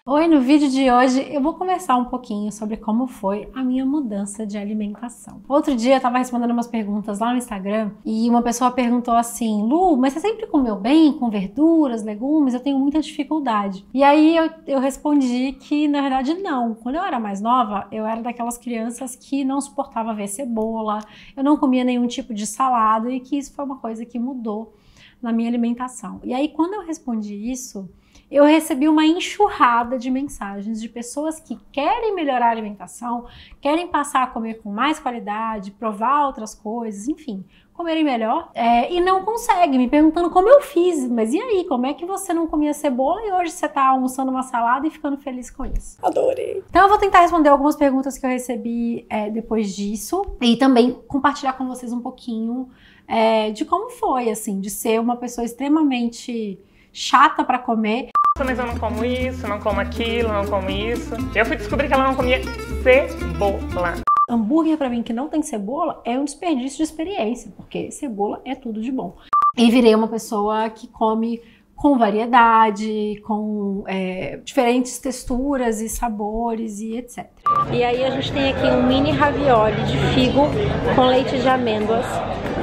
Oi, no vídeo de hoje eu vou conversar um pouquinho sobre como foi a minha mudança de alimentação. Outro dia eu tava respondendo umas perguntas lá no Instagram e uma pessoa perguntou assim: Lu, mas você sempre comeu bem com verduras, legumes? Eu tenho muita dificuldade. E aí eu respondi que na verdade não. Quando eu era mais nova, eu era daquelas crianças que não suportava ver cebola, eu não comia nenhum tipo de salada e que isso foi uma coisa que mudou na minha alimentação. E aí quando eu respondi isso, eu recebi uma enxurrada de mensagens de pessoas que querem melhorar a alimentação, querem passar a comer com mais qualidade, provar outras coisas, enfim, comerem melhor e não conseguem, me perguntando como eu fiz. Mas e aí, como é que você não comia cebola e hoje você tá almoçando uma salada e ficando feliz com isso? Adorei! Então eu vou tentar responder algumas perguntas que eu recebi depois disso e também compartilhar com vocês um pouquinho de como foi, assim, de ser uma pessoa extremamente chata pra comer. Mas eu não como isso, não como aquilo, não como isso. Eu fui descobrir que ela não comia cebola. Hambúrguer pra mim que não tem cebola é um desperdício de experiência, porque cebola é tudo de bom. E virei uma pessoa que come com variedade, com diferentes texturas e sabores e etc. E aí a gente tem aqui um mini ravioli de figo com leite de amêndoas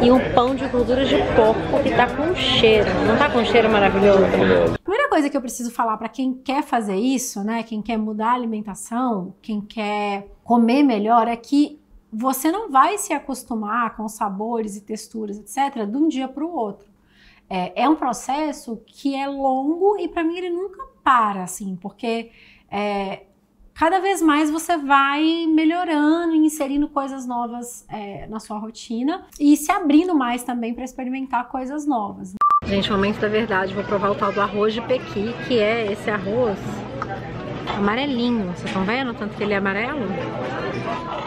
e um pão de gordura de porco que tá com cheiro. Não tá com cheiro maravilhoso? A primeira coisa que eu preciso falar para quem quer fazer isso, né, quem quer mudar a alimentação, quem quer comer melhor, é que você não vai se acostumar com sabores e texturas, etc., de um dia para o outro. É um processo que é longo e para mim ele nunca para, assim, porque cada vez mais você vai melhorando e inserindo coisas novas na sua rotina e se abrindo mais também para experimentar coisas novas. Gente, momento da verdade, vou provar o tal do arroz de pequi, que é esse arroz amarelinho. Vocês estão vendo tanto que ele é amarelo?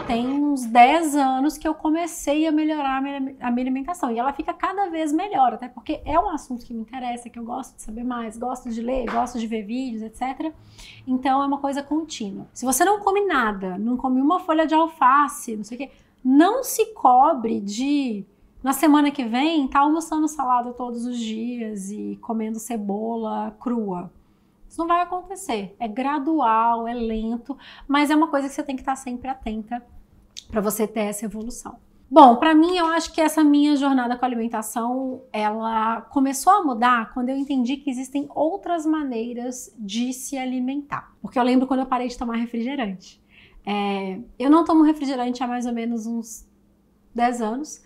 Tem uns 10 anos que eu comecei a melhorar a minha alimentação e ela fica cada vez melhor, até porque é um assunto que me interessa, que eu gosto de saber mais, gosto de ler, gosto de ver vídeos, etc. Então é uma coisa contínua. Se você não come nada, não come uma folha de alface, não sei o quê, não se cobre de... Na semana que vem, tá almoçando salada todos os dias e comendo cebola crua. Isso não vai acontecer. É gradual, é lento, mas é uma coisa que você tem que estar sempre atenta para você ter essa evolução. Bom, para mim, eu acho que essa minha jornada com a alimentação, ela começou a mudar quando eu entendi que existem outras maneiras de se alimentar. Porque eu lembro quando eu parei de tomar refrigerante. Eu não tomo refrigerante há mais ou menos uns 10 anos.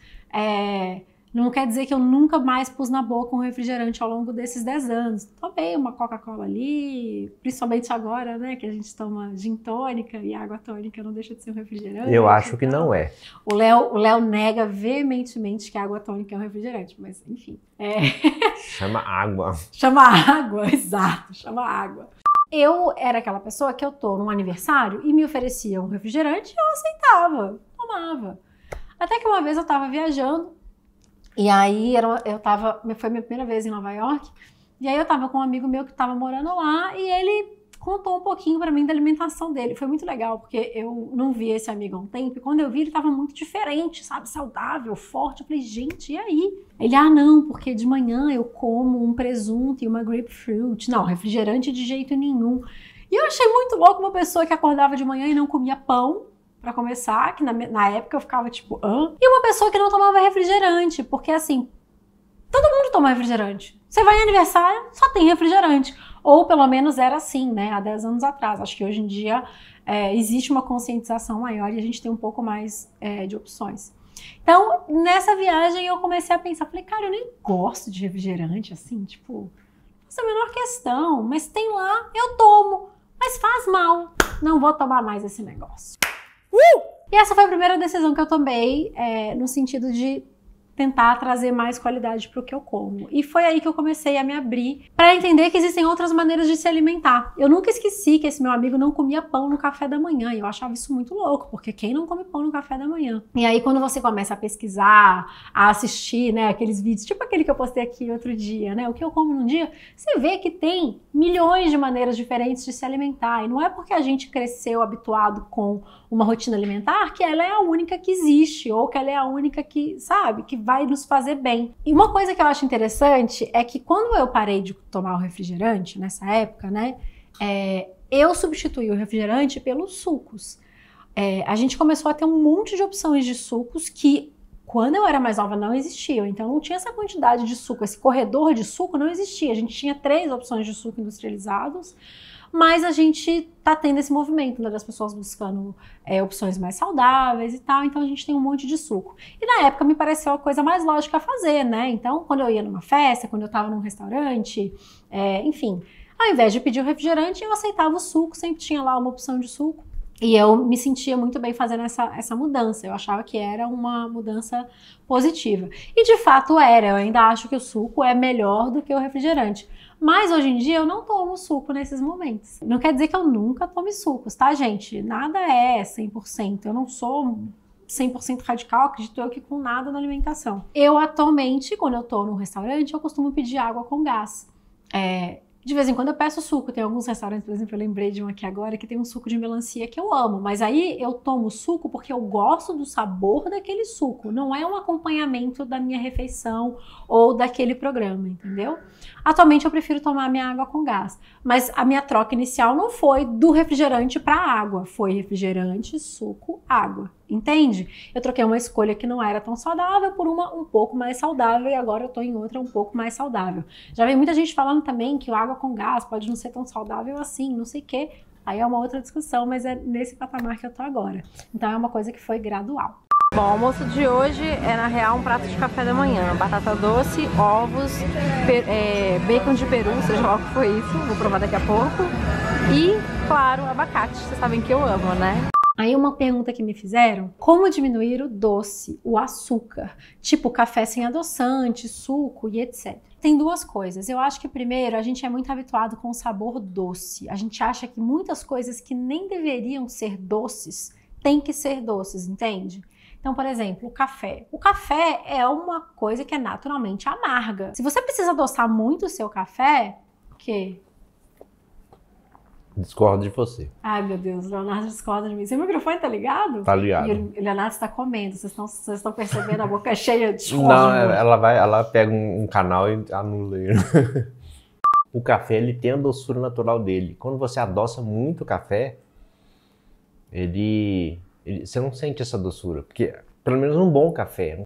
Não quer dizer que eu nunca mais pus na boca um refrigerante ao longo desses 10 anos. Tomei uma Coca-Cola ali, principalmente agora, né, que a gente toma gin tônica e água tônica, não deixa de ser um refrigerante. Eu acho que não é. O Léo nega veementemente que a água tônica é um refrigerante, mas enfim. Chama água. Chama água, exato, chama água. Eu era aquela pessoa que eu tô num aniversário e me oferecia um refrigerante e eu aceitava, tomava. Até que uma vez eu tava viajando, e aí foi minha primeira vez em Nova York, e aí eu tava com um amigo meu que tava morando lá, e ele contou um pouquinho pra mim da alimentação dele. Foi muito legal, porque eu não vi esse amigo há um tempo, e quando eu vi ele tava muito diferente, sabe, saudável, forte. Eu falei, gente, e aí? Ele, não, porque de manhã eu como um presunto e uma grapefruit. Não, refrigerante de jeito nenhum. E eu achei muito louco uma pessoa que acordava de manhã e não comia pão, pra começar, que na época eu ficava tipo, hã? E uma pessoa que não tomava refrigerante, porque assim, todo mundo toma refrigerante. Você vai em aniversário, só tem refrigerante. Ou pelo menos era assim, né, há 10 anos atrás. Acho que hoje em dia existe uma conscientização maior e a gente tem um pouco mais de opções. Então, nessa viagem eu comecei a pensar, falei, cara, eu nem gosto de refrigerante, assim, tipo, essa é a menor questão, mas tem lá, eu tomo, mas faz mal, não vou tomar mais esse negócio. E essa foi a primeira decisão que eu tomei, no sentido de tentar trazer mais qualidade para o que eu como. E foi aí que eu comecei a me abrir para entender que existem outras maneiras de se alimentar. Eu nunca esqueci que esse meu amigo não comia pão no café da manhã, e eu achava isso muito louco, porque quem não come pão no café da manhã? E aí quando você começa a pesquisar, a assistir, né, aqueles vídeos, tipo aquele que eu postei aqui outro dia, né, o que eu como num dia, você vê que tem milhões de maneiras diferentes de se alimentar, e não é porque a gente cresceu habituado com uma rotina alimentar que ela é a única que existe, ou que ela é a única que, sabe, que vai nos fazer bem. E uma coisa que eu acho interessante é que quando eu parei de tomar o refrigerante, nessa época, né, eu substituí o refrigerante pelos sucos. A gente começou a ter um monte de opções de sucos que, quando eu era mais nova, não existiam. Então, não tinha essa quantidade de suco. Esse corredor de suco não existia. A gente tinha 3 opções de suco industrializados, mas a gente tá tendo esse movimento, né, das pessoas buscando opções mais saudáveis e tal. Então, a gente tem um monte de suco. E, na época, me pareceu a coisa mais lógica a fazer, né? Então, quando eu ia numa festa, quando eu tava num restaurante, enfim, ao invés de pedir o refrigerante, eu aceitava o suco. Sempre tinha lá uma opção de suco. E eu me sentia muito bem fazendo essa mudança. Eu achava que era uma mudança positiva. E de fato era. Eu ainda acho que o suco é melhor do que o refrigerante. Mas hoje em dia eu não tomo suco nesses momentos. Não quer dizer que eu nunca tome sucos, tá, gente? Nada é 100%. Eu não sou 100% radical, acredito eu, que com nada na alimentação. Eu atualmente, quando eu tô no restaurante, eu costumo pedir água com gás. De vez em quando eu peço suco. Tem alguns restaurantes, por exemplo, eu lembrei de um aqui agora que tem um suco de melancia que eu amo. Mas aí eu tomo suco porque eu gosto do sabor daquele suco. Não é um acompanhamento da minha refeição ou daquele programa, entendeu? Atualmente eu prefiro tomar minha água com gás. Mas a minha troca inicial não foi do refrigerante para água. Foi refrigerante, suco, água. Entende? Eu troquei uma escolha que não era tão saudável por uma um pouco mais saudável e agora eu tô em outra um pouco mais saudável. Já vem muita gente falando também que a água com gás pode não ser tão saudável assim, não sei o quê. Aí é uma outra discussão, mas é nesse patamar que eu tô agora. Então é uma coisa que foi gradual. Bom, o almoço de hoje é, na real, um prato de café da manhã. Batata doce, ovos, bacon de peru, seja lá o que foi isso, vou provar daqui a pouco. E, claro, abacate, vocês sabem que eu amo, né? Aí uma pergunta que me fizeram, como diminuir o doce, o açúcar, tipo café sem adoçante, suco e etc. Tem 2 coisas. Eu acho que primeiro, a gente é muito habituado com o sabor doce. A gente acha que muitas coisas que nem deveriam ser doces, têm que ser doces, entende? Então, por exemplo, o café. O café é uma coisa que é naturalmente amarga. Se você precisa adoçar muito o seu café, o quê? Discordo de você. Ai, meu Deus, o Leonardo discorda de mim. Seu microfone tá ligado? Tá ligado. E o Leonardo está comendo. Vocês estão percebendo a boca cheia de fome. Não, ela pega um canal e anula ele. O café, ele tem a doçura natural dele. Quando você adoça muito o café, você não sente essa doçura. Porque, pelo menos um bom café.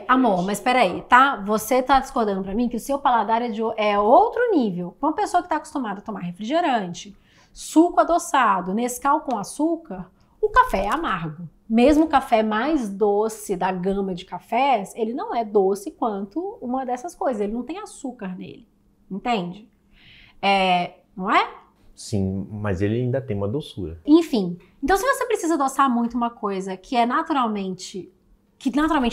Amor, mas peraí, tá? Você tá discordando pra mim que o seu paladar é outro nível. Uma pessoa que tá acostumada a tomar refrigerante, suco adoçado, Nescau com açúcar, o café é amargo. Mesmo o café mais doce da gama de cafés, ele não é doce quanto uma dessas coisas. Ele não tem açúcar nele, entende? Não é? Sim, mas ele ainda tem uma doçura. Enfim, então se você precisa adoçar muito uma coisa que naturalmente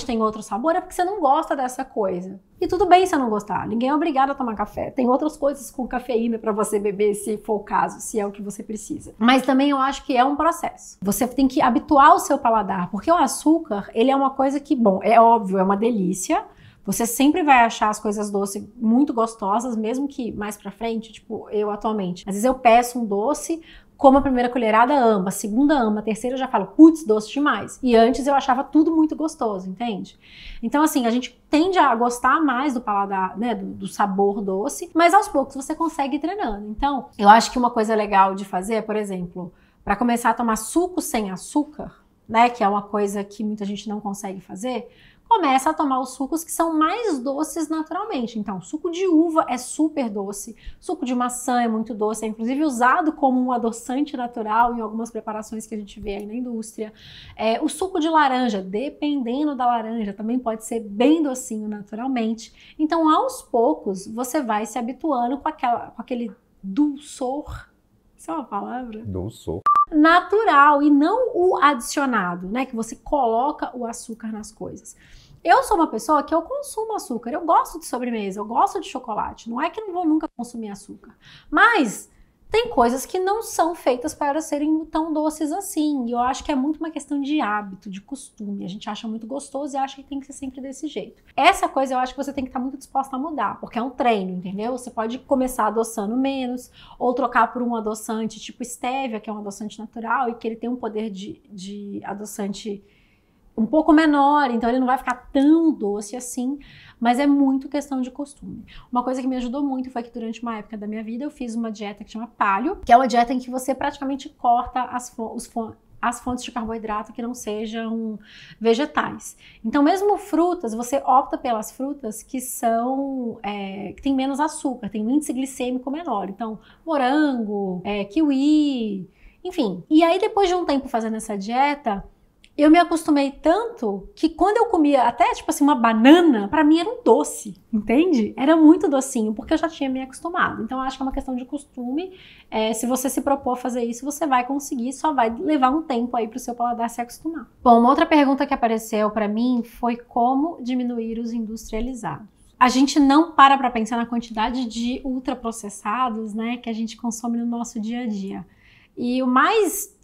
tem outro sabor, é porque você não gosta dessa coisa. E tudo bem se não gostar, ninguém é obrigado a tomar café. Tem outras coisas com cafeína para você beber, se for o caso, se é o que você precisa. Mas também eu acho que é um processo. Você tem que habituar o seu paladar, porque o açúcar, ele é uma coisa que, bom, é óbvio, é uma delícia. Você sempre vai achar as coisas doces muito gostosas, mesmo que mais pra frente, tipo, eu atualmente. Às vezes eu peço um doce, como a primeira colherada, amo, a segunda amo, a terceira eu já falo, putz, doce demais. E antes eu achava tudo muito gostoso, entende? Então, assim, a gente tende a gostar mais do paladar, né, do sabor doce, mas aos poucos você consegue ir treinando. Então, eu acho que uma coisa legal de fazer é, por exemplo, para começar a tomar suco sem açúcar, né, que é uma coisa que muita gente não consegue fazer, começa a tomar os sucos que são mais doces naturalmente. Então, suco de uva é super doce, suco de maçã é muito doce, é inclusive usado como um adoçante natural em algumas preparações que a gente vê aí na indústria. O suco de laranja, dependendo da laranja, também pode ser bem docinho naturalmente. Então, aos poucos, você vai se habituando com aquele dulçor, isso é uma palavra? Dulçor. Natural e não o adicionado, né? Que você coloca o açúcar nas coisas. Eu sou uma pessoa que eu consumo açúcar, eu gosto de sobremesa, eu gosto de chocolate, não é que eu não vou nunca consumir açúcar, mas tem coisas que não são feitas para serem tão doces assim, e eu acho que é muito uma questão de hábito, de costume, a gente acha muito gostoso e acha que tem que ser sempre desse jeito. Essa coisa eu acho que você tem que estar muito disposta a mudar, porque é um treino, entendeu? Você pode começar adoçando menos, ou trocar por um adoçante tipo stevia, que é um adoçante natural, e que ele tem um poder de adoçante um pouco menor, então ele não vai ficar tão doce assim, mas é muito questão de costume. Uma coisa que me ajudou muito foi que durante uma época da minha vida eu fiz uma dieta que chama Paleo, que é uma dieta em que você praticamente corta as fontes de carboidrato que não sejam vegetais. Então, mesmo frutas, você opta pelas frutas que são que tem menos açúcar, tem um índice glicêmico menor. Então, morango, kiwi, enfim. E aí, depois de um tempo fazendo essa dieta, eu me acostumei tanto que quando eu comia até, tipo assim, uma banana, pra mim era um doce, entende? Era muito docinho, porque eu já tinha me acostumado. Então, eu acho que é uma questão de costume. Se você se propor a fazer isso, você vai conseguir, só vai levar um tempo aí pro seu paladar se acostumar. Bom, uma outra pergunta que apareceu pra mim foi como diminuir os industrializados. A gente não para pensar na quantidade de ultraprocessados, né, que a gente consome no nosso dia a dia. E o mais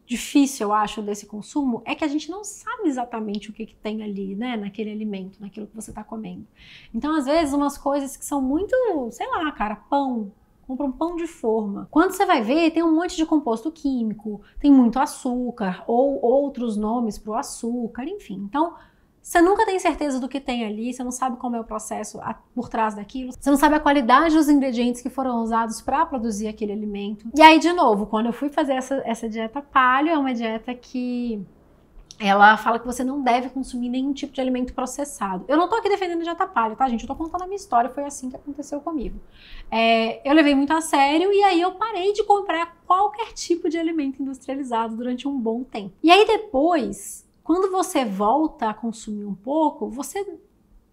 difícil, eu acho, desse consumo é que a gente não sabe exatamente o que tem ali, né, naquele alimento, naquilo que você está comendo. Então, às vezes, umas coisas que são muito, sei lá, cara, pão. Compra um pão de forma. Quando você vai ver, tem um monte de composto químico, tem muito açúcar ou outros nomes para o açúcar, enfim. Então, você nunca tem certeza do que tem ali, você não sabe como é o processo por trás daquilo, você não sabe a qualidade dos ingredientes que foram usados para produzir aquele alimento. E aí, de novo, quando eu fui fazer essa dieta Paleo, é uma dieta que ela fala que você não deve consumir nenhum tipo de alimento processado. Eu não tô aqui defendendo a dieta Paleo, tá, gente? Eu tô contando a minha história, foi assim que aconteceu comigo. Eu levei muito a sério e aí eu parei de comprar qualquer tipo de alimento industrializado durante um bom tempo. E aí depois, quando você volta a consumir um pouco, você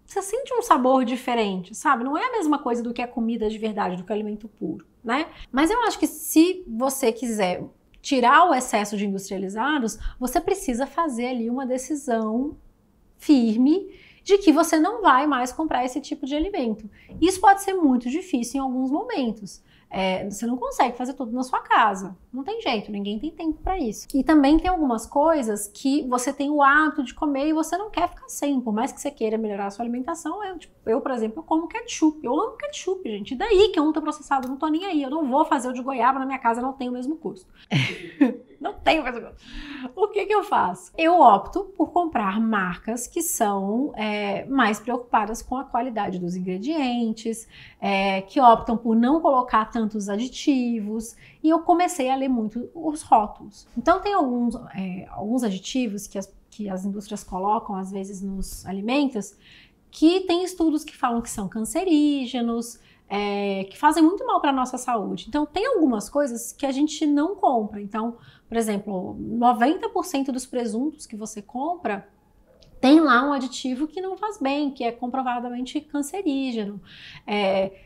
sente um sabor diferente, sabe? Não é a mesma coisa do que a comida de verdade, do que o alimento puro, né? Mas eu acho que se você quiser tirar o excesso de industrializados, você precisa fazer ali uma decisão firme de que você não vai mais comprar esse tipo de alimento. Isso pode ser muito difícil em alguns momentos. Você não consegue fazer tudo na sua casa. Não tem jeito, ninguém tem tempo para isso. E também tem algumas coisas que você tem o hábito de comer e você não quer ficar sem. Por mais que você queira melhorar a sua alimentação, eu, por exemplo, eu como ketchup. Eu amo ketchup, gente. E daí que é um ultraprocessado, eu não tô nem aí. Eu não vou fazer o de goiaba na minha casa, não tem o mesmo custo. Não tem o mesmo custo. O que eu faço? Eu opto por comprar marcas que são mais preocupadas com a qualidade dos ingredientes, que optam por não colocar tantos aditivos, e eu comecei a ler muito os rótulos. Então tem alguns aditivos que as indústrias colocam às vezes nos alimentos, que tem estudos que falam que são cancerígenos, que fazem muito mal para a nossa saúde. Então tem algumas coisas que a gente não compra. Então, por exemplo, 90% dos presuntos que você compra tem lá um aditivo que não faz bem, que é comprovadamente cancerígeno.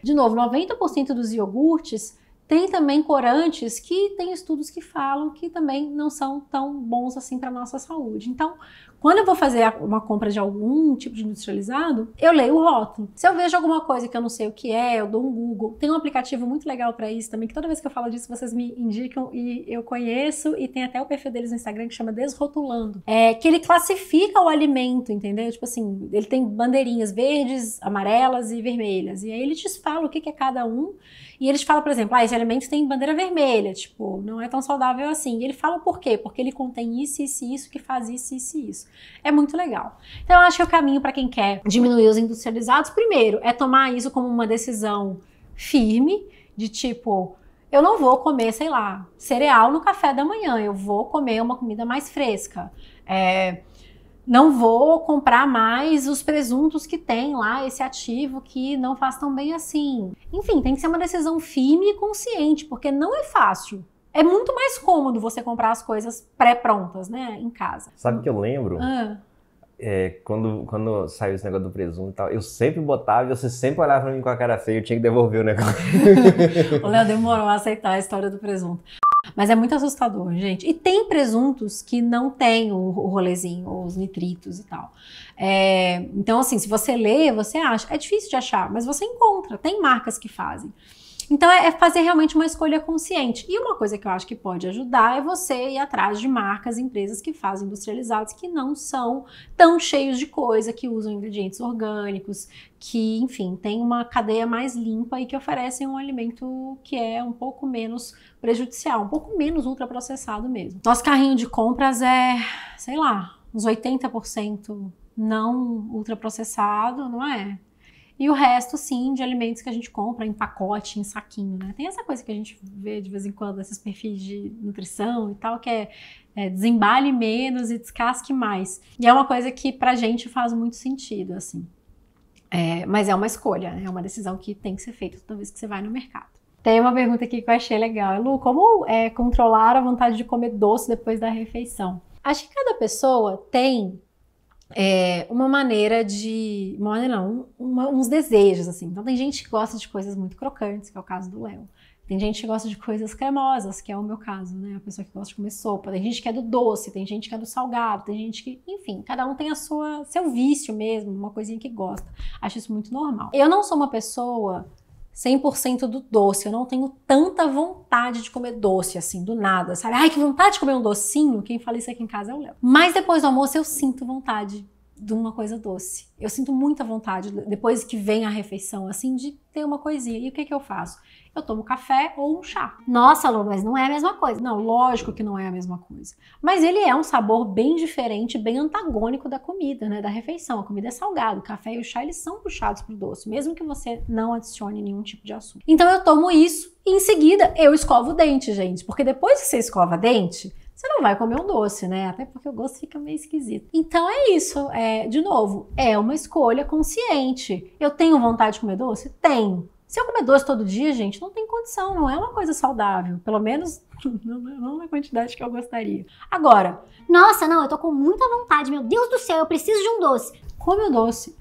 De novo, 90% dos iogurtes tem também corantes que tem estudos que falam que também não são tão bons assim para a nossa saúde. Então, quando eu vou fazer uma compra de algum tipo de industrializado, eu leio o rótulo. Se eu vejo alguma coisa que eu não sei o que eu dou um Google. Tem um aplicativo muito legal para isso também, que toda vez que eu falo disso, vocês me indicam e eu conheço, e tem até o perfil deles no Instagram que chama Desrotulando. Que ele classifica o alimento, entendeu? Tipo assim, ele tem bandeirinhas verdes, amarelas e vermelhas. E aí ele te fala o que é cada um. E eles falam, por exemplo, esse alimento tem bandeira vermelha, tipo, não é tão saudável assim. E ele fala por quê? Porque ele contém isso, isso e isso, que faz isso, isso e isso. É muito legal. Então, eu acho que o caminho para quem quer diminuir os industrializados, primeiro, é tomar isso como uma decisão firme, de tipo, eu não vou comer, sei lá, cereal no café da manhã, eu vou comer uma comida mais fresca. Não vou comprar mais os presuntos que tem lá, esse ativo que não faz tão bem assim. Enfim, tem que ser uma decisão firme e consciente, porque não é fácil. É muito mais cômodo você comprar as coisas pré-prontas, né, em casa. Sabe o que eu lembro? Quando saiu esse negócio do presunto e tal, eu sempre botava e você sempre olhava pra mim com a cara feia, eu tinha que devolver o negócio. O Léo demorou a aceitar a história do presunto. Mas é muito assustador, gente. E tem presuntos que não tem o rolezinho, os nitritos e tal. Então, assim, se você lê, você acha. É difícil de achar, mas você encontra. Tem marcas que fazem. Então, é fazer realmente uma escolha consciente. E uma coisa que eu acho que pode ajudar é você ir atrás de marcas, empresas que fazem industrializados, que não são tão cheios de coisa, que usam ingredientes orgânicos, que, enfim, tem uma cadeia mais limpa e que oferecem um alimento que é um pouco menos prejudicial, um pouco menos ultraprocessado mesmo. Nosso carrinho de compras sei lá, uns 80% não ultraprocessado, não é? E o resto, sim, de alimentos que a gente compra em pacote, em saquinho, né? Tem essa coisa que a gente vê de vez em quando, esses perfis de nutrição e tal, que é desembale menos e descasque mais. E é uma coisa que pra gente faz muito sentido, assim. Mas é uma escolha, né? É uma decisão que tem que ser feita toda vez que você vai no mercado. Tem uma pergunta aqui que eu achei legal. Lu, como controlar a vontade de comer doce depois da refeição? Acho que cada pessoa tem uma maneira de... Uma maneira não, uns desejos, assim. Então tem gente que gosta de coisas muito crocantes, que é o caso do Léo. Tem gente que gosta de coisas cremosas, que é o meu caso, né? A pessoa que gosta de comer sopa. Tem gente que é do doce, tem gente que é do salgado, tem gente que... Enfim, cada um tem seu vício mesmo, uma coisinha que gosta. Acho isso muito normal. Eu não sou uma pessoa 100% do doce. Eu não tenho tanta vontade de comer doce, assim, do nada, sabe? Ai, que vontade de comer um docinho. Quem fala isso aqui em casa é o Léo. Mas depois do almoço eu sinto vontade de uma coisa doce. Eu sinto muita vontade, depois que vem a refeição, assim, de ter uma coisinha. E o que eu faço? Eu tomo café ou um chá. Nossa, Lu, mas não é a mesma coisa. Não, lógico que não é a mesma coisa. Mas ele é um sabor bem diferente, bem antagônico da comida, né? Da refeição. A comida é salgada, o café e o chá, eles são puxados pro doce, mesmo que você não adicione nenhum tipo de açúcar. Então eu tomo isso e em seguida eu escovo o dente, gente. Porque depois que você escova dente, você não vai comer um doce, né? Até porque o gosto fica meio esquisito. Então é isso. De novo, é uma escolha consciente. Eu tenho vontade de comer doce? Tenho. Se eu comer doce todo dia, gente, não tem condição, não é uma coisa saudável. Pelo menos não na quantidade que eu gostaria. Agora, nossa, não, eu tô com muita vontade, meu Deus do céu, eu preciso de um doce. Come o doce.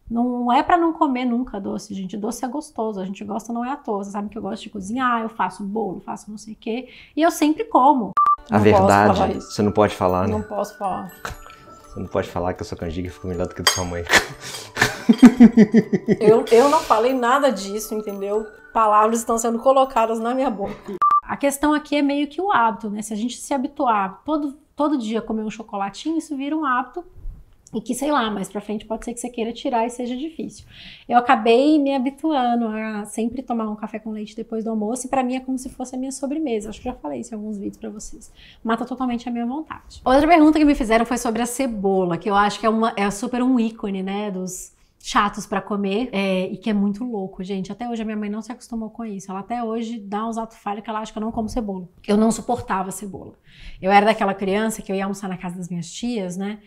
Não é pra não comer nunca doce, gente. Doce é gostoso, a gente gosta, não é à toa. Você sabe que eu gosto de cozinhar, eu faço bolo, faço não sei o quê. E eu sempre como. A verdade, você não pode falar, né? Não posso falar. Você não pode falar que a sua canjica ficou melhor do que a da sua mãe. Eu não falei nada disso, entendeu? Palavras estão sendo colocadas na minha boca. A questão aqui é meio que o hábito, né? Se a gente se habituar todo dia a comer um chocolatinho, isso vira um hábito e que, sei lá, mais pra frente pode ser que você queira tirar e seja difícil. Eu acabei me habituando a sempre tomar um café com leite depois do almoço e pra mim é como se fosse a minha sobremesa. Acho que já falei isso em alguns vídeos pra vocês. Mata totalmente a minha vontade. Outra pergunta que me fizeram foi sobre a cebola, que eu acho que é super um ícone, né, dos chatos pra comer, e que é muito louco, gente. Até hoje a minha mãe não se acostumou com isso. Ela até hoje dá uns atos falhos que ela acha que eu não como cebola. Eu não suportava cebola. Eu era daquela criança que eu ia almoçar na casa das minhas tias, né?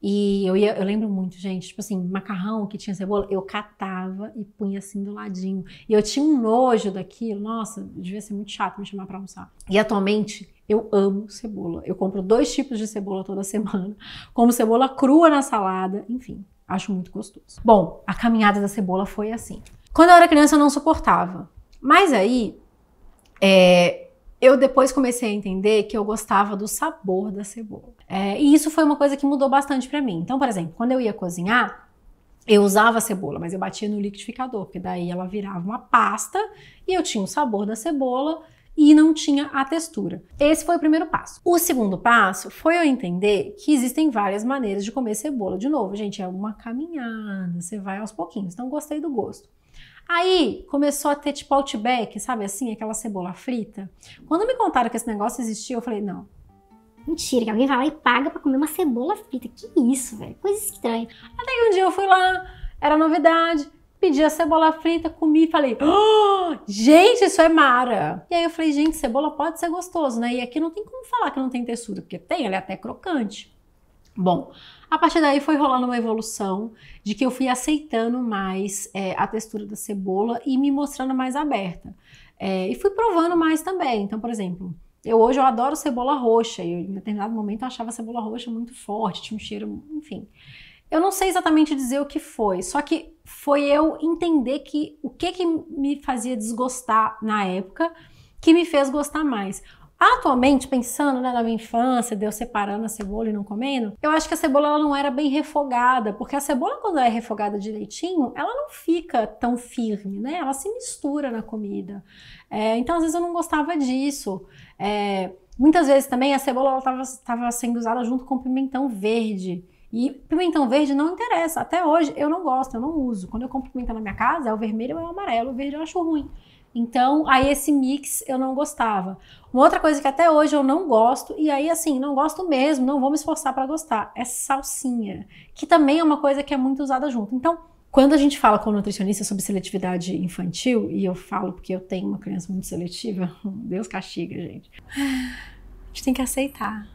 E eu lembro muito, gente, tipo assim, macarrão que tinha cebola, eu catava e punha assim do ladinho. E eu tinha um nojo daquilo, nossa, devia ser muito chato me chamar pra almoçar. E atualmente, eu amo cebola. Eu compro 2 tipos de cebola toda semana. Como cebola crua na salada, enfim, acho muito gostoso. Bom, a caminhada da cebola foi assim. Quando eu era criança, eu não suportava. Mas aí, eu depois comecei a entender que eu gostava do sabor da cebola. E isso foi uma coisa que mudou bastante pra mim. Então, por exemplo, quando eu ia cozinhar, eu usava a cebola, mas eu batia no liquidificador, porque daí ela virava uma pasta e eu tinha o sabor da cebola e não tinha a textura. Esse foi o primeiro passo. O segundo passo foi eu entender que existem várias maneiras de comer cebola. De novo, gente, é uma caminhada, você vai aos pouquinhos. Então, gostei do gosto. Aí começou a ter tipo Outback, sabe assim, aquela cebola frita. Quando me contaram que esse negócio existia, eu falei, não. Mentira, que alguém vai lá e paga pra comer uma cebola frita. Que isso, velho? Coisa estranha. Até que um dia eu fui lá, era novidade, pedi a cebola frita, comi e falei, oh, gente, isso é mara. E aí eu falei, gente, cebola pode ser gostoso, né? E aqui não tem como falar que não tem textura, porque tem, ela é até crocante. Bom, a partir daí foi rolando uma evolução de que eu fui aceitando mais a textura da cebola e me mostrando mais aberta. E fui provando mais também. Então, por exemplo, hoje eu adoro cebola roxa e em determinado momento eu achava a cebola roxa muito forte, tinha um cheiro, enfim. Eu não sei exatamente dizer o que foi, só que foi eu entender que o que me fazia desgostar na época que me fez gostar mais. Atualmente, pensando, né, na minha infância, de eu separando a cebola e não comendo, eu acho que a cebola ela não era bem refogada, porque a cebola quando ela é refogada direitinho, ela não fica tão firme, né? Ela se mistura na comida. Então, às vezes eu não gostava disso. Muitas vezes também a cebola estava sendo usada junto com pimentão verde. E pimentão verde não interessa. Até hoje eu não gosto, eu não uso. Quando eu compro pimentão na minha casa, é o vermelho ou é o amarelo. O verde eu acho ruim. Então, aí esse mix eu não gostava. Uma outra coisa que até hoje eu não gosto, e aí assim, não gosto mesmo, não vou me esforçar para gostar, é salsinha, que também é uma coisa que é muito usada junto. Então, quando a gente fala com o nutricionista sobre seletividade infantil, e eu falo porque eu tenho uma criança muito seletiva, Deus castiga, gente. A gente tem que aceitar.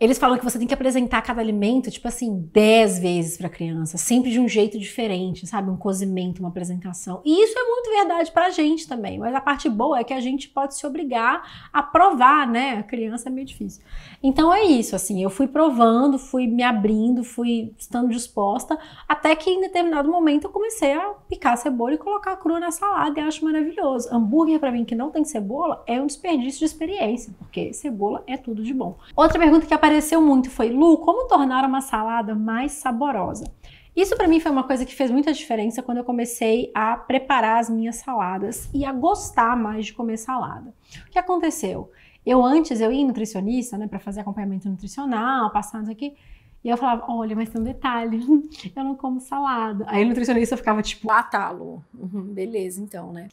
Eles falam que você tem que apresentar cada alimento, tipo assim, 10 vezes para a criança, sempre de um jeito diferente, sabe? Um cozimento, uma apresentação. E isso é muito verdade pra gente também, mas a parte boa é que a gente pode se obrigar a provar, né? A criança é meio difícil. Então é isso, assim, eu fui provando, fui me abrindo, fui estando disposta, até que em determinado momento eu comecei a picar cebola e colocar crua na salada, e acho maravilhoso. Hambúrguer pra mim que não tem cebola é um desperdício de experiência, porque cebola é tudo de bom. Outra pergunta que apareceu muito foi: Lu, como tornar uma salada mais saborosa? Isso para mim foi uma coisa que fez muita diferença quando eu comecei a preparar as minhas saladas e a gostar mais de comer salada. O que aconteceu? Antes eu ia em nutricionista, né, para fazer acompanhamento nutricional, passar isso aqui, e eu falava: olha, mas tem um detalhe, eu não como salada. Aí o nutricionista ficava tipo: ah, tá, Lu, beleza, então, né?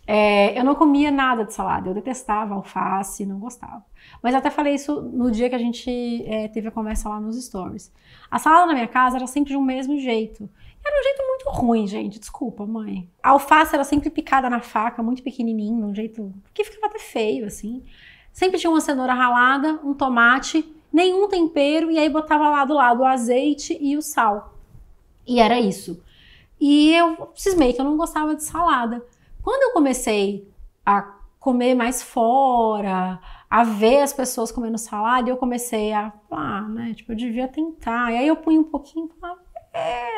Eu não comia nada de salada, eu detestava alface, não gostava. Mas eu até falei isso no dia que a gente teve a conversa lá nos stories. A salada na minha casa era sempre de um mesmo jeito. Era um jeito muito ruim, gente, desculpa, mãe. A alface era sempre picada na faca, muito pequenininho, de um jeito que ficava até feio, assim. Sempre tinha uma cenoura ralada, um tomate, nenhum tempero, e aí botava lá do lado o azeite e o sal. E era isso. E eu cismei que eu não gostava de salada. Quando eu comecei a comer mais fora, a ver as pessoas comendo salada, eu comecei a, né, tipo, eu devia tentar. E aí eu punha um pouquinho e falava: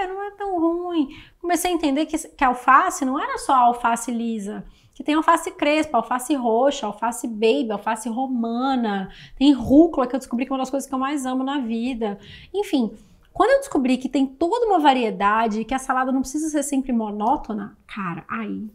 não é tão ruim. Comecei a entender que a alface não era só a alface lisa, que tem alface crespa, alface roxa, alface baby, alface romana, tem rúcula, que eu descobri que é uma das coisas que eu mais amo na vida. Enfim, quando eu descobri que tem toda uma variedade, que a salada não precisa ser sempre monótona, cara, aí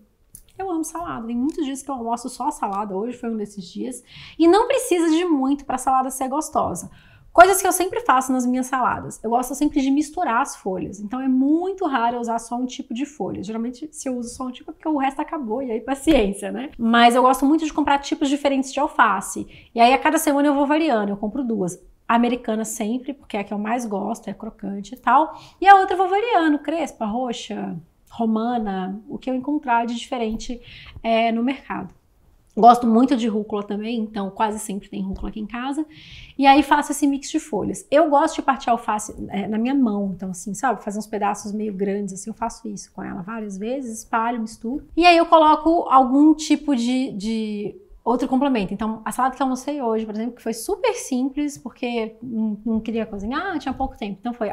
eu amo salada. Tem muitos dias que eu almoço só salada, hoje foi um desses dias, e não precisa de muito para a salada ser gostosa. Coisas que eu sempre faço nas minhas saladas. Eu gosto sempre de misturar as folhas. Então é muito raro eu usar só um tipo de folha. Geralmente, se eu uso só um tipo, é porque o resto acabou, e aí paciência, né? Mas eu gosto muito de comprar tipos diferentes de alface. E aí a cada semana eu vou variando, eu compro 2. A americana sempre, porque é a que eu mais gosto, é crocante e tal. E a outra eu vou variando, crespa, roxa, romana, o que eu encontrar de diferente no mercado. Gosto muito de rúcula também, então quase sempre tem rúcula aqui em casa. E aí faço esse mix de folhas. Eu gosto de partir a alface na minha mão, então assim, sabe? Fazer uns pedaços meio grandes, assim, eu faço isso com ela várias vezes, espalho, misturo. E aí eu coloco algum tipo de outro complemento. Então, a salada que eu almocei hoje, por exemplo, que foi super simples, porque não queria cozinhar, tinha pouco tempo. Então foi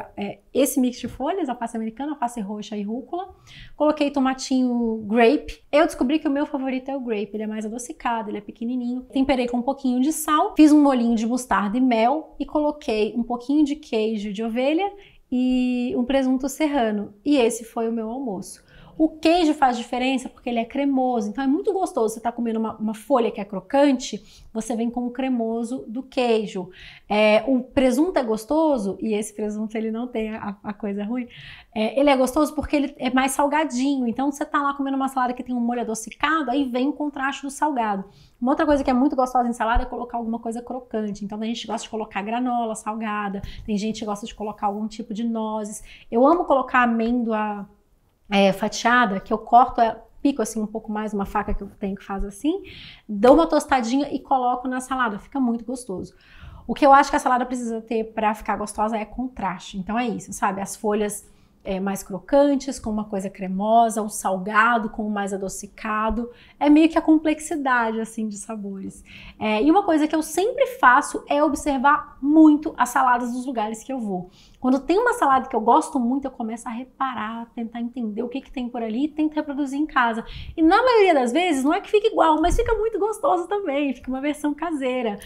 esse mix de folhas, alface americana, alface roxa e rúcula. Coloquei tomatinho grape. Eu descobri que o meu favorito é o grape, ele é mais adocicado, ele é pequenininho. Temperei com um pouquinho de sal, fiz um molhinho de mostarda e mel e coloquei um pouquinho de queijo de ovelha e um presunto serrano. E esse foi o meu almoço. O queijo faz diferença porque ele é cremoso, então é muito gostoso. Você tá comendo uma folha que é crocante, você vem com o cremoso do queijo. O presunto é gostoso, e esse presunto ele não tem a coisa ruim, ele é gostoso porque ele é mais salgadinho, então você tá lá comendo uma salada que tem um molho adocicado, aí vem o contraste do salgado. Uma outra coisa que é muito gostosa em salada é colocar alguma coisa crocante, então a gente gosta de colocar granola salgada, tem gente que gosta de colocar algum tipo de nozes. Eu amo colocar amêndoa fatiada, que eu corto, pico assim um pouco mais, uma faca que eu tenho que faz assim, dou uma tostadinha e coloco na salada, fica muito gostoso. O que eu acho que a salada precisa ter para ficar gostosa é contraste, então é isso, sabe? As folhas mais crocantes, com uma coisa cremosa, o salgado com o mais adocicado, é meio que a complexidade assim de sabores. E uma coisa que eu sempre faço é observar muito as saladas dos lugares que eu vou. Quando tem uma salada que eu gosto muito, eu começo a reparar, tentar entender o que tem por ali e tento reproduzir em casa. E na maioria das vezes, não é que fica igual, mas fica muito gostoso também, fica uma versão caseira.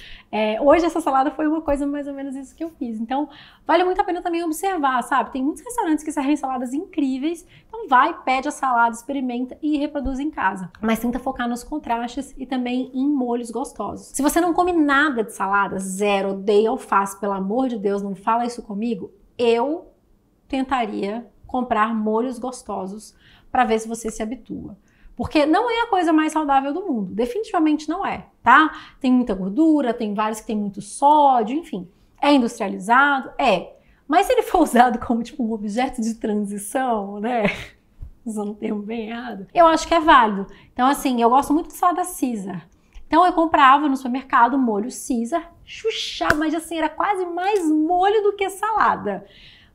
Hoje essa salada foi uma coisa mais ou menos isso que eu fiz. Então, vale muito a pena também observar, sabe? Tem muitos restaurantes que servem saladas incríveis, então vai, pede a salada, experimenta e reproduz em casa. Mas tenta focar nos contrastes e também em molhos gostosos. Se você não come nada de salada, zero, odeia alface, pelo amor de Deus, não fala isso comigo, eu tentaria comprar molhos gostosos para ver se você se habitua. Porque não é a coisa mais saudável do mundo, definitivamente não é, tá? Tem muita gordura, tem vários que tem muito sódio, enfim. É industrializado? É. Mas se ele for usado como tipo um objeto de transição, né? Usando o termo bem errado, eu acho que é válido. Então assim, eu gosto muito de salada Caesar. Então eu comprava no supermercado molho Caesar, chuchá, mas assim, era quase mais molho do que salada.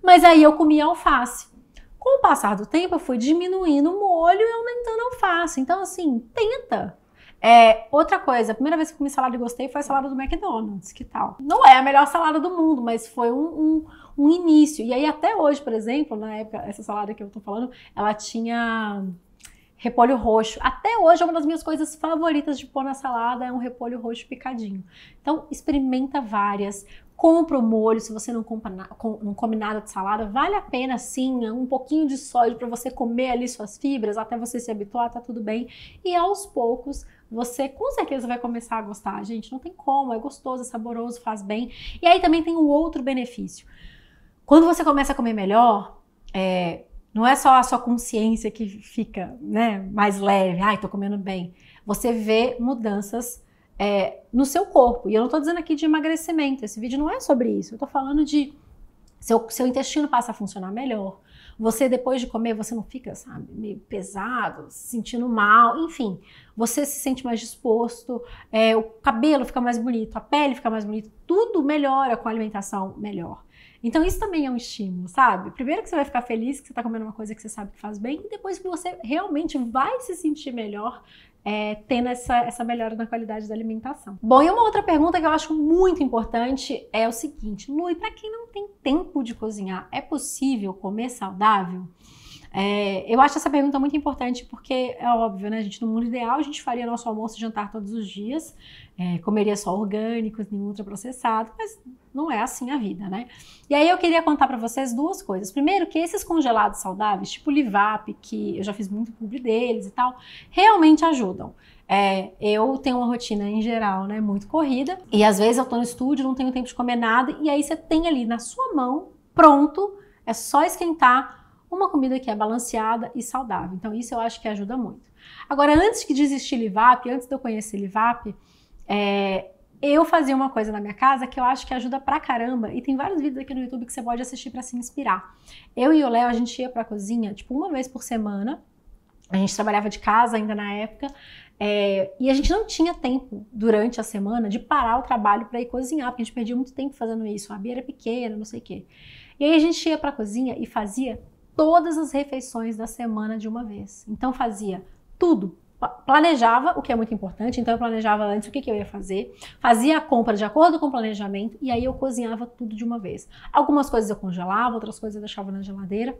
Mas aí eu comia alface. Com o passar do tempo, eu fui diminuindo o molho e aumentando a alface. Então, assim, tenta. Outra coisa, a primeira vez que comi salada e gostei foi a salada do McDonald's, que tal? Não é a melhor salada do mundo, mas foi um início. E aí até hoje, por exemplo, na época, essa salada que eu tô falando, ela tinha repolho roxo. Até hoje, uma das minhas coisas favoritas de pôr na salada é um repolho roxo picadinho. Então, experimenta várias. Compra o molho, se você não come nada de salada, vale a pena sim, um pouquinho de sódio para você comer ali suas fibras, até você se habituar, tá tudo bem. E aos poucos, você com certeza vai começar a gostar, gente, não tem como, é gostoso, é saboroso, faz bem. E aí também tem um outro benefício. Quando você começa a comer melhor, não é só a sua consciência que fica, né, mais leve, ai, tô comendo bem. Você vê mudanças no seu corpo. E eu não tô dizendo aqui de emagrecimento, esse vídeo não é sobre isso. Eu tô falando de seu intestino passa a funcionar melhor. Você, depois de comer, você não fica, sabe, meio pesado, se sentindo mal, enfim. Você se sente mais disposto, o cabelo fica mais bonito, a pele fica mais bonita, tudo melhora com a alimentação melhor. Então isso também é um estímulo, sabe? Primeiro que você vai ficar feliz que você tá comendo uma coisa que você sabe que faz bem, e depois que você realmente vai se sentir melhor, tendo essa melhora na qualidade da alimentação. Bom, e uma outra pergunta que eu acho muito importante é o seguinte: Lu, e para quem não tem tempo de cozinhar, é possível comer saudável? Eu acho essa pergunta muito importante porque é óbvio, né, gente? No mundo ideal a gente faria nosso almoço e jantar todos os dias, comeria só orgânicos, nenhum ultraprocessado, mas não é assim a vida, né? E aí eu queria contar pra vocês duas coisas. Primeiro, que esses congelados saudáveis, tipo Livap, que eu já fiz muito publi deles e tal, realmente ajudam. Eu tenho uma rotina em geral, né, muito corrida, e às vezes eu tô no estúdio, não tenho tempo de comer nada, e aí você tem ali na sua mão, pronto, é só esquentar uma comida que é balanceada e saudável. Então isso eu acho que ajuda muito. Agora, antes de existir Livap, antes de eu conhecer Livap, eu fazia uma coisa na minha casa que eu acho que ajuda pra caramba, e tem vários vídeos aqui no YouTube que você pode assistir pra se inspirar. Eu e o Léo, a gente ia pra cozinha, tipo, uma vez por semana. A gente trabalhava de casa ainda na época, e a gente não tinha tempo durante a semana de parar o trabalho pra ir cozinhar, porque a gente perdia muito tempo fazendo isso. A Bia era pequena, não sei o quê. E aí a gente ia pra cozinha e fazia todas as refeições da semana de uma vez. Então fazia tudo. Planejava, o que é muito importante, então eu planejava antes o que eu ia fazer, fazia a compra de acordo com o planejamento e aí eu cozinhava tudo de uma vez. Algumas coisas eu congelava, outras coisas eu deixava na geladeira.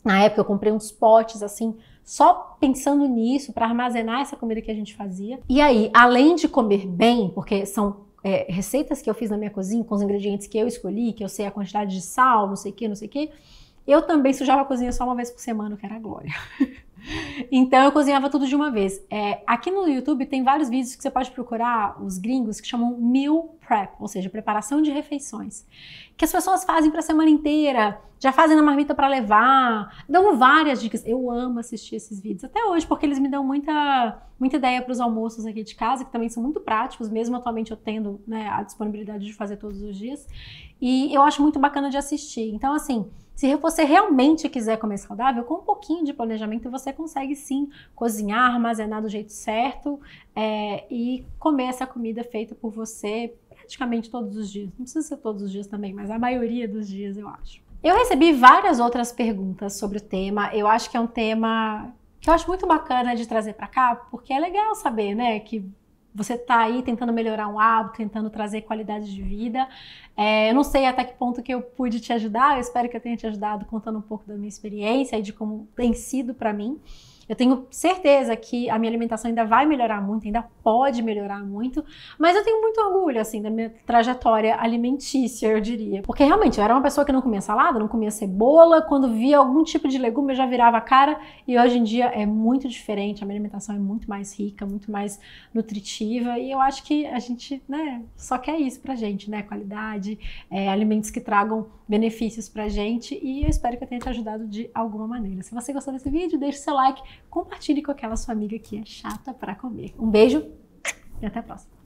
Na época eu comprei uns potes assim, só pensando nisso, para armazenar essa comida que a gente fazia. E aí, além de comer bem, porque são receitas que eu fiz na minha cozinha, com os ingredientes que eu escolhi, que eu sei a quantidade de sal, não sei o que, eu também sujava a cozinha só uma vez por semana, que era a glória. Então eu cozinhava tudo de uma vez. Aqui no YouTube tem vários vídeos que você pode procurar, os gringos, que chamam meal prep, ou seja, preparação de refeições, que as pessoas fazem para a semana inteira, já fazem na marmita para levar, dão várias dicas. Eu amo assistir esses vídeos até hoje, porque eles me dão muita ideia para os almoços aqui de casa, que também são muito práticos, mesmo atualmente eu tendo, né, a disponibilidade de fazer todos os dias, e eu acho muito bacana de assistir. Então assim, se você realmente quiser comer saudável, com um pouquinho de planejamento você consegue sim cozinhar, armazenar do jeito certo e comer essa comida feita por você praticamente todos os dias. Não precisa ser todos os dias também, mas a maioria dos dias eu acho. Eu recebi várias outras perguntas sobre o tema. Eu acho que é um tema que eu acho muito bacana de trazer para cá, porque é legal saber, né, que você tá aí tentando melhorar um hábito, tentando trazer qualidade de vida. Eu não sei até que ponto que eu pude te ajudar, eu espero que eu tenha te ajudado contando um pouco da minha experiência e de como tem sido para mim. Eu tenho certeza que a minha alimentação ainda vai melhorar muito, ainda pode melhorar muito, mas eu tenho muito orgulho, assim, da minha trajetória alimentícia, eu diria. Porque realmente eu era uma pessoa que não comia salada, não comia cebola, quando via algum tipo de legume eu já virava a cara, e hoje em dia é muito diferente, a minha alimentação é muito mais rica, muito mais nutritiva, e eu acho que a gente, né, só quer isso pra gente, né, qualidade, alimentos que tragam benefícios pra gente, e eu espero que eu tenha te ajudado de alguma maneira. Se você gostou desse vídeo, deixe seu like, compartilhe com aquela sua amiga que é chata pra comer. Um beijo e até a próxima.